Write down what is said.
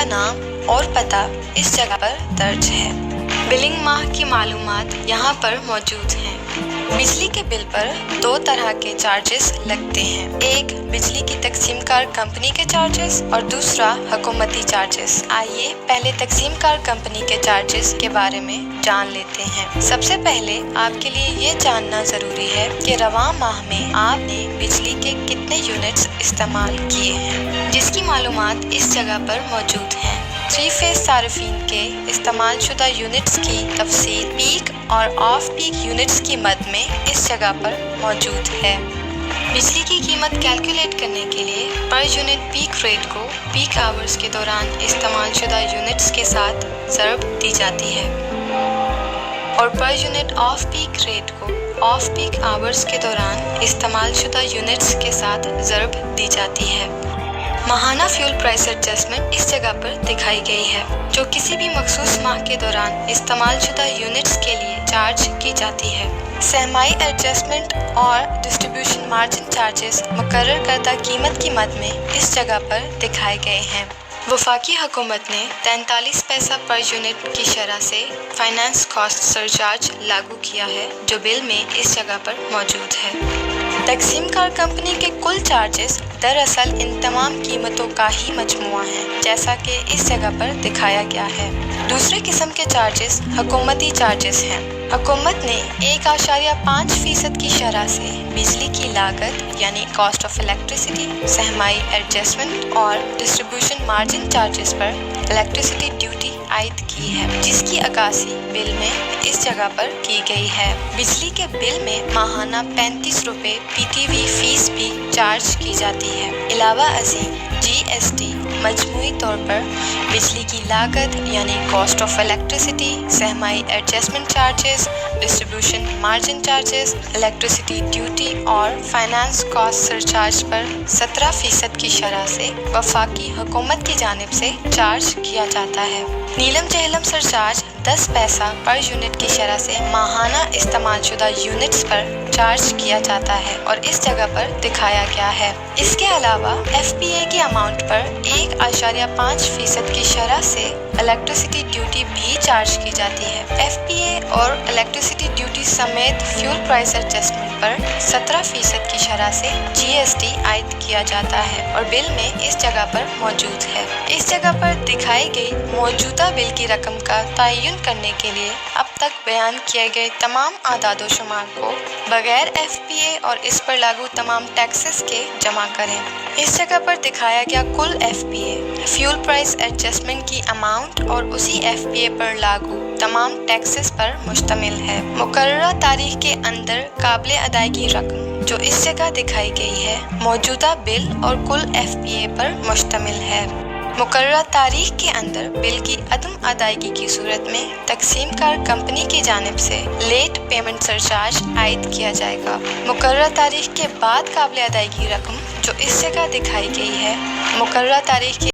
नाम और पता इस जगह पर दर्ज है। बिलिंग माह की मालूमात यहाँ पर मौजूद हैं। बिजली के बिल पर दो तरह के चार्जेस लगते हैं, एक बिजली की तकसीमकार कंपनी के चार्जेस और दूसरा हुकूमती चार्जेस। आइए पहले तकसीमकार कंपनी के चार्जेस के बारे में जान लेते हैं। सबसे पहले आपके लिए ये जानना जरूरी है कि रवां माह में आपने बिजली के कितने यूनिट्स इस्तेमाल किए हैं, जिसकी मालूमात इस जगह पर मौजूद है। 3 फेज सार्फिन के इस्तेमाल शुदा यूनिट्स की तफसील पीक और ऑफ पीक यूनिट्स की मद में इस जगह पर मौजूद है। बिजली की कीमत कैलकुलेट करने के लिए पर यूनिट पीक रेट को पीक आवर्स के दौरान इस्तेमाल शुदा यूनिट्स के साथ ज़रब दी जाती है और per unit off peak rate को ऑफ पीक आवर्स के दौरान इस्तेमाल शुदा यूनिट्स के साथ ज़रब दी जाती है। माहाना फ्यूल प्राइस एडजस्टमेंट इस जगह पर दिखाई गई है, जो किसी भी मखसूस माह के दौरान इस्तेमाल शुदा यूनिट्स के लिए चार्ज की जाती है। सहमाई एडजस्टमेंट और डिस्ट्रीब्यूशन मार्जिन चार्जेस मुकर्रर करदा कीमत की मद में इस जगह पर दिखाए गए हैं। वफाकी हुकूमत ने 43 पैसा पर यूनिट की शरह से फाइनेंस कॉस्ट सरचार्ज लागू किया है, जो बिल में इस जगह पर मौजूद है। तकसीमकार कंपनी के कुल चार्जेस दरअसल इन तमाम कीमतों का ही मजमुआ है, जैसा कि इस जगह पर दिखाया गया है। दूसरे किस्म के चार्जेस हुकूमती चार्जेस हैं। हुकूमत ने 1.5% की शरह से बिजली की लागत यानी कॉस्ट ऑफ इलेक्ट्रिसिटी, सहमाई एडजस्टमेंट और डिस्ट्रीब्यूशन मार्जिन चार्जेस पर इलेक्ट्रिसिटी ड्यूटी आयद की है, जिसकी अक्कासी बिल में इस जगह पर की गई है। बिजली के बिल में माहाना 35 रुपये PTV फीस भी चार्ज की जाती है। अलावा अज़ीम GST मजमूई तौर पर बिजली की लागत यानी कॉस्ट ऑफ इलेक्ट्रिसिटी, सहमाई adjustment charges, distribution margin charges, electricity duty और फाइनेंस कॉस्ट सरचार्ज पर 17% की शरह से वफाकी हुकूमत की जानिब से चार्ज किया जाता है। नीलम जहलम सरचार्ज 10 पैसा पर यूनिट की शरह से माहाना इस्तेमाल शुदा यूनिट्स पर चार्ज किया जाता है और इस जगह पर दिखाया गया है। इसके अलावा FPA की अमाउंट पर 1.5% की शरह से इलेक्ट्रिसिटी ड्यूटी भी चार्ज की जाती है। FPA और इलेक्ट्रिसिटी ड्यूटी समेत फ्यूल प्राइस एडजस्टमेंट पर 17% की शरह से GST आयद किया जाता है और बिल में इस जगह पर मौजूद है। इस जगह पर दिखाई गई मौजूदा बिल की रकम का तयन करने के लिए अब तक बयान किए गए तमाम आदाद शुमार को बगैर FPA और इस पर लागू तमाम टैक्सेस के जमा करें। इस जगह पर दिखाया गया कुल FPA फ्यूल प्राइस एडजस्टमेंट की अमाउंट और उसी FPA पर लागू तमाम टैक्सेस पर मुश्तमिल है। मुकर्ररा तारीख के अंदर काबिल अदायगी रकम जो इस जगह दिखाई गई है मौजूदा बिल और कुल FPA पर मुश्तमिल है। मुकर्ररा तारीख के अंदर बिल की अदम अदायगी की सूरत में तकसीमकार कंपनी की जानिब से लेट पेमेंट सरचार्ज आयद किया जाएगा। मुकर्ररा तारीख के बाद काबिल अदायगी रकम जो इस जगह दिखाई गई है मुकर्ररा तारीख की